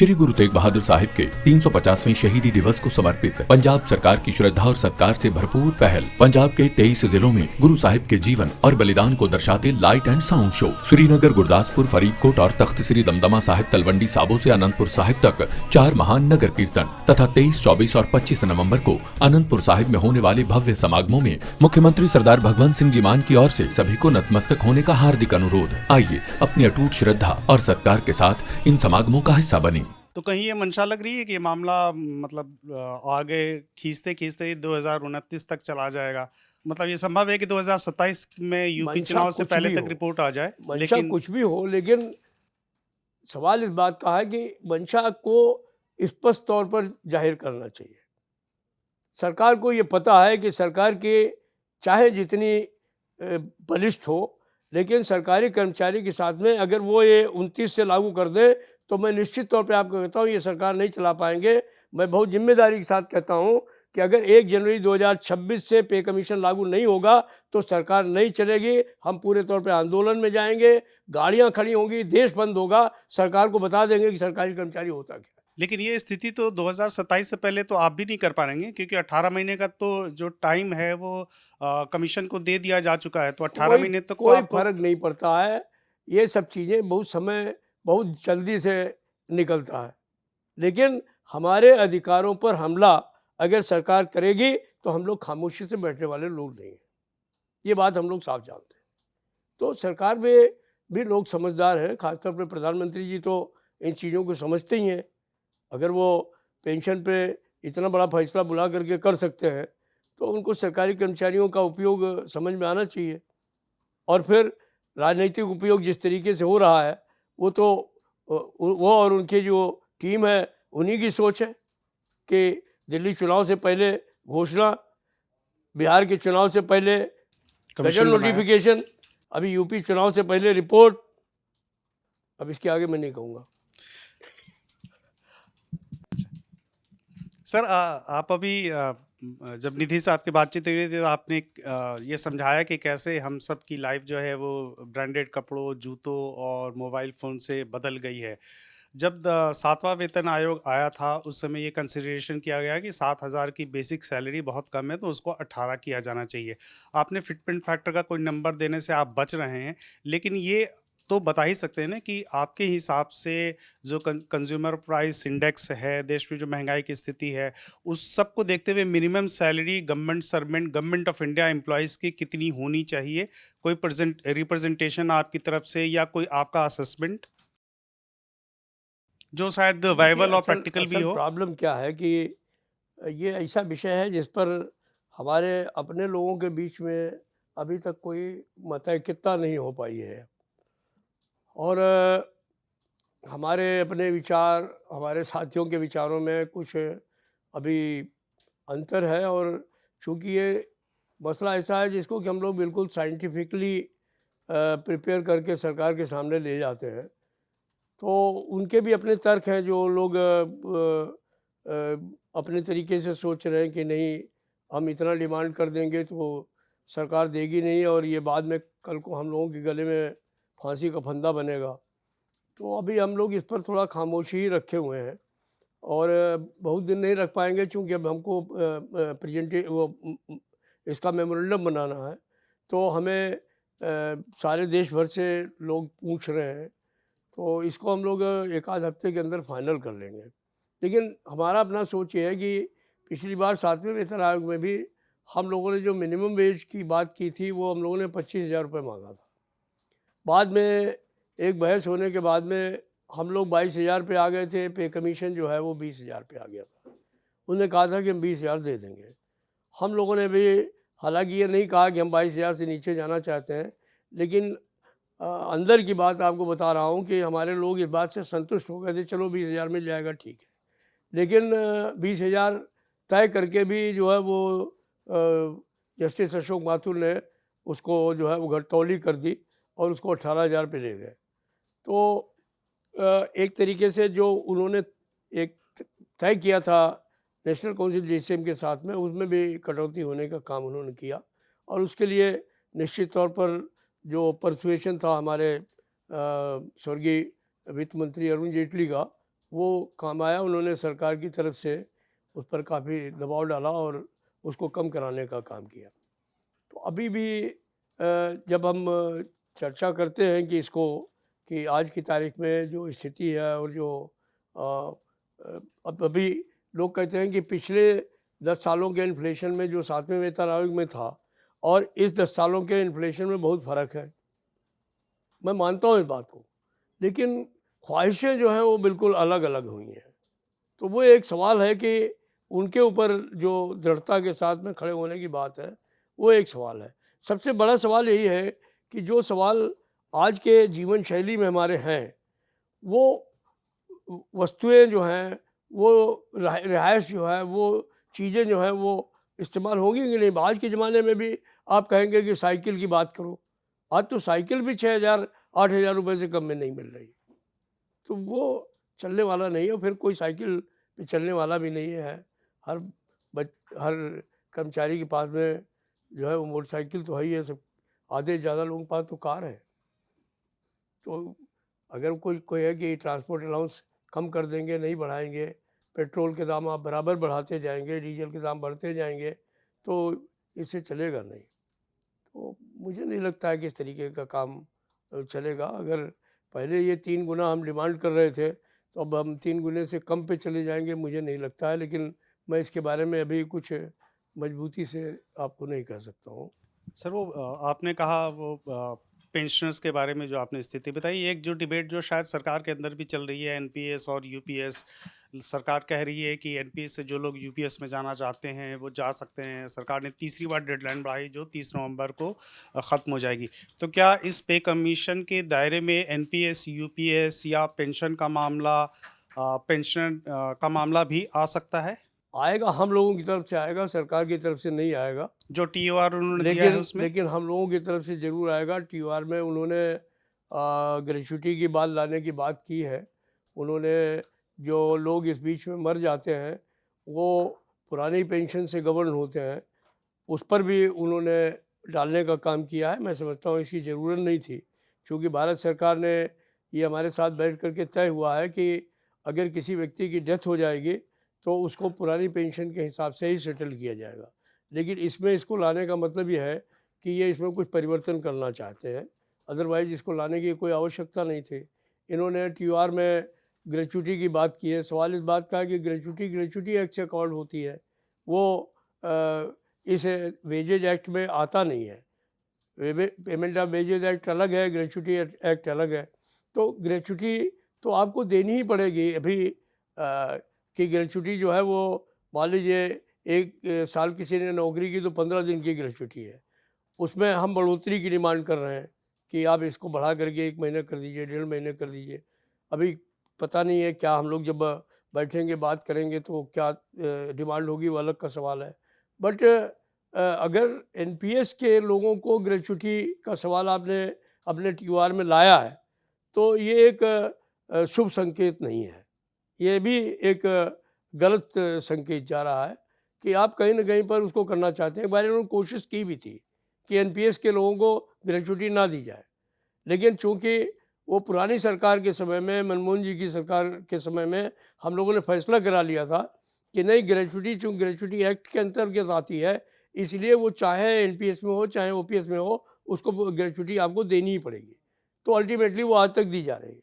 श्री गुरु तेग बहादुर साहिब के 350वें शहीदी दिवस को समर्पित पंजाब सरकार की श्रद्धा और सत्कार से भरपूर पहल। पंजाब के 23 जिलों में गुरु साहिब के जीवन और बलिदान को दर्शाते light and sound show Srinagar, Gurdaspur, Faridkot और तख्त श्री दमदमा साहिब, तलवंडी साबो से अनंतपुर साहिब तक 4 महान नगर कीर्तन तथा 23, 24 और 25 नवंबर को अनंतपुर साहिब में होने वाले भव्य समागमों में मुख्यमंत्री सरदार भगवंत सिंह जी मान की ओर से सभी को नतमस्तक होने का हार्दिक अनुरोध। आइए अपनी अटूट श्रद्धा और सत्कार के साथ इन समागमों का हिस्सा बने। तो कहीं ये मंशा लग रही है कि ये मामला मतलब आगे खींचते खींचते 2029 तक चला जाएगा। मतलब ये संभव है कि 2027 में यूपी चुनाव से पहले तक रिपोर्ट आ जाए। लेकिन कुछ भी हो, लेकिन सवाल इस बात का है कि मंशा को स्पष्ट तौर पर जाहिर करना चाहिए। सरकार को ये पता है कि सरकार के चाहे जितनी बलिष्ठ हो, लेकिन सरकारी कर्मचारी के साथ में अगर वो ये 29 से लागू कर दे तो मैं निश्चित तौर पे आपको कहता हूँ ये सरकार नहीं चला पाएंगे। मैं बहुत जिम्मेदारी के साथ कहता हूँ कि अगर 1 जनवरी 2026 से पे कमीशन लागू नहीं होगा तो सरकार नहीं चलेगी। हम पूरे तौर पे आंदोलन में जाएंगे, गाड़ियाँ खड़ी होंगी, देश बंद होगा। सरकार को बता देंगे कि सरकारी कर्मचारी होता क्या। लेकिन ये स्थिति तो 2027 से पहले तो आप भी नहीं कर पाएंगे, क्योंकि 18 महीने का तो जो टाइम है वो कमीशन को दे दिया जा चुका है। तो 18 महीने तक कोई फर्क नहीं पड़ता है। ये सब चीज़ें बहुत समय बहुत जल्दी से निकलता है, लेकिन हमारे अधिकारों पर हमला अगर सरकार करेगी तो हम लोग खामोशी से बैठने वाले लोग नहीं हैं। ये बात हम लोग साफ जानते हैं। तो सरकार में भी लोग समझदार हैं, खासतौर पर प्रधानमंत्री जी तो इन चीज़ों को समझते ही हैं। अगर वो पेंशन पे इतना बड़ा फैसला बुला करके कर सकते हैं तो उनको सरकारी कर्मचारियों का उपयोग समझ में आना चाहिए। और फिर राजनीतिक उपयोग जिस तरीके से हो रहा है वो तो वो और उनकी जो टीम है उन्हीं की सोच है कि दिल्ली चुनाव से पहले घोषणा, बिहार के चुनाव से पहले गजल नोटिफिकेशन, अभी यूपी चुनाव से पहले रिपोर्ट। अब इसके आगे मैं नहीं कहूँगा। सर आप अभी जब निधि से आपकी बातचीत हुई थी तो आपने ये समझाया कि कैसे हम सब की लाइफ जो है वो ब्रांडेड कपड़ों, जूतों और मोबाइल फ़ोन से बदल गई है। जब 7वां वेतन आयोग आया था उस समय ये कंसिडरेशन किया गया कि 7,000 की बेसिक सैलरी बहुत कम है तो उसको 18 किया जाना चाहिए। आपने फिटमेंट फैक्टर का कोई नंबर देने से आप बच रहे हैं, लेकिन ये तो बता ही सकते हैं ना कि आपके हिसाब से जो कंज्यूमर प्राइस इंडेक्स है, देश में जो महंगाई की स्थिति है, उस सब को देखते हुए minimum salary government of India employees की कितनी होनी चाहिए? कोई रिप्रेजेंटेशन आपकी तरफ से या कोई आपका असेसमेंट जो शायद वायबल और प्रैक्टिकल भी हो? प्रॉब्लम क्या है कि ये ऐसा विषय है जिस पर हमारे अपने लोगों के बीच में अभी तक कोई मतैक्यता नहीं हो पाई है। और हमारे अपने विचार, हमारे साथियों के विचारों में कुछ अभी अंतर है। और चूँकि ये मसला ऐसा है जिसको कि हम लोग बिल्कुल साइंटिफिकली प्रिपेयर करके सरकार के सामने ले जाते हैं, तो उनके भी अपने तर्क हैं। जो लोग अपने तरीके से सोच रहे हैं कि नहीं हम इतना डिमांड कर देंगे तो सरकार देगी नहीं और ये बाद में कल को हम लोगों के गले में फांसी का फंदा बनेगा। तो अभी हम लोग इस पर थोड़ा खामोशी ही रखे हुए हैं और बहुत दिन नहीं रख पाएंगे, चूँकि अब हमको इसका मेमोरेंडम बनाना है। तो हमें सारे देश भर से लोग पूछ रहे हैं, तो इसको हम लोग 1 आध हफ्ते के अंदर फाइनल कर लेंगे। लेकिन हमारा अपना सोच ये है कि पिछली बार 7वें वेतन आयोग में भी हम लोगों ने जो मिनिमम वेज की बात की थी वो हम लोगों ने 25,000 रुपये मांगा था। बाद में एक बहस होने के बाद में हम लोग 22,000 पे आ गए थे। पे कमीशन जो है वो 20,000 पे आ गया था। उन्होंने कहा था कि हम 20,000 दे देंगे। हम लोगों ने भी हालांकि ये नहीं कहा कि हम 22,000 से नीचे जाना चाहते हैं, लेकिन अंदर की बात आपको बता रहा हूँ कि हमारे लोग इस बात से संतुष्ट हो गए थे, चलो 20,000 मिल जाएगा ठीक है। लेकिन 20,000 तय करके भी जो है वो जस्टिस अशोक माथुर ने उसको जो है वो घटतौली कर दी और उसको 18,000 पे ले गए। तो एक तरीके से जो उन्होंने एक तय किया था नेशनल काउंसिल जेसीएम के साथ में, उसमें भी कटौती होने का काम उन्होंने किया। और उसके लिए निश्चित तौर पर जो परसुएशन था हमारे स्वर्गीय वित्त मंत्री अरुण जेटली का, वो काम आया। उन्होंने सरकार की तरफ से उस पर काफ़ी दबाव डाला और उसको कम कराने का काम किया। तो अभी भी जब हम चर्चा करते हैं कि इसको, कि आज की तारीख में जो स्थिति है और जो अ, अब अभी लोग कहते हैं कि पिछले 10 सालों के इन्फ्लेशन में जो 7वें वेतन आयोग में था और इस 10 सालों के इन्फ्लेशन में बहुत फ़र्क है। मैं मानता हूँ इस बात को, लेकिन ख्वाहिशें जो हैं वो बिल्कुल अलग-अलग हुई हैं। तो वो एक सवाल है कि उनके ऊपर जो दृढ़ता के साथ में खड़े होने की बात है, वो एक सवाल है। सबसे बड़ा सवाल यही है कि जो सवाल आज के जीवन शैली में हमारे हैं, वो वस्तुएँ जो हैं, वो रिहाइश जो है, वो चीज़ें जो हैं, वो इस्तेमाल होंगी कि नहीं? आज के ज़माने में भी आप कहेंगे कि साइकिल की बात करो, आज तो साइकिल भी 6,000 8,000 रुपए से कम में नहीं मिल रही। तो वो चलने वाला नहीं है, और फिर कोई साइकिल पे चलने वाला भी नहीं है। हर हर कर्मचारी के पास में जो है वो मोटरसाइकिल तो है ही है, सब आधे से ज़्यादा लोगों के पास तो कार है। तो अगर कोई कोई है कि ट्रांसपोर्ट अलाउंस कम कर देंगे, नहीं बढ़ाएंगे, पेट्रोल के दाम आप बराबर बढ़ाते जाएंगे, डीजल के दाम बढ़ते जाएंगे, तो इससे चलेगा नहीं। तो मुझे नहीं लगता है कि इस तरीके का काम चलेगा। अगर पहले ये 3 गुना हम डिमांड कर रहे थे, तो अब हम 3 गुने से कम पे चले जाएँगे, मुझे नहीं लगता है। लेकिन मैं इसके बारे में अभी कुछ मजबूती से आपको नहीं कह सकता हूँ। सर वो आपने कहा वो पेंशनर्स के बारे में जो आपने स्थिति बताई, एक जो डिबेट जो शायद सरकार के अंदर भी चल रही है, एनपीएस और यूपीएस। सरकार कह रही है कि एनपीएस से जो लोग यूपीएस में जाना चाहते हैं वो जा सकते हैं। सरकार ने तीसरी बार डेडलाइन बढ़ाई जो 30 नवंबर को ख़त्म हो जाएगी। तो क्या इस पे कमीशन के दायरे में एनपीएस, यूपीएस या पेंशन का मामला भी आ सकता है? आएगा, हम लोगों की तरफ से आएगा, सरकार की तरफ से नहीं आएगा। जो टीओआर उन्होंने दिया है उसमें? लेकिन हम लोगों की तरफ से ज़रूर आएगा। टीओआर में उन्होंने ग्रेच्युटी की बात लाने की बात की है। उन्होंने जो लोग इस बीच में मर जाते हैं, वो पुरानी पेंशन से गवर्न होते हैं, उस पर भी उन्होंने डालने का काम किया है। मैं समझता हूँ इसकी ज़रूरत नहीं थी, क्योंकि भारत सरकार ने ये हमारे साथ बैठ कर के तय हुआ है कि अगर किसी व्यक्ति की डेथ हो जाएगी तो उसको पुरानी पेंशन के हिसाब से ही सेटल किया जाएगा। लेकिन इसमें इसको लाने का मतलब ये है कि ये इसमें कुछ परिवर्तन करना चाहते हैं, अदरवाइज़ इसको लाने की कोई आवश्यकता नहीं थी। इन्होंने टीओआर में ग्रेच्युटी की बात की है। सवाल इस बात का है कि ग्रेच्युटी एक्ट से अकॉर्ड होती है, वो इस वेजेज एक्ट में आता नहीं है। पेमेंट ऑफ वेजेज एक्ट अलग है, ग्रेच्युटी एक्ट अलग है। तो ग्रेच्युटी तो आपको देनी ही पड़ेगी। अभी कि ग्रेच्युटी जो है वो, मान लीजिए 1 साल किसी ने नौकरी की तो 15 दिन की ग्रेच्युटी है। उसमें हम बढ़ोतरी की डिमांड कर रहे हैं कि आप इसको बढ़ा करके 1 महीने कर दीजिए, 1.5 महीने कर दीजिए। अभी पता नहीं है क्या, हम लोग जब बैठेंगे बात करेंगे तो क्या डिमांड होगी, वो अलग का सवाल है। बट अगर एनपीएस के लोगों को ग्रेच्युटी का सवाल आपने अपने टीओआर में लाया है, तो ये एक शुभ संकेत नहीं है। ये भी एक गलत संकेत जा रहा है कि आप कहीं न कहीं पर उसको करना चाहते हैं। एक बार इन्होंने कोशिश की भी थी कि एनपीएस के लोगों को ग्रेच्युटी ना दी जाए, लेकिन चूँकि वो पुरानी सरकार के समय में, मनमोहन जी की सरकार के समय में हम लोगों ने फैसला करा लिया था कि नहीं, ग्रेच्युटी चूँकि ग्रेच्युटी एक्ट के अंतर्गत आती है, इसलिए वो चाहे एनपीएस में हो, चाहे ओपीएस में हो, उसको ग्रेच्युटी आपको देनी ही पड़ेगी। तो अल्टीमेटली वो आज तक दी जा रही है।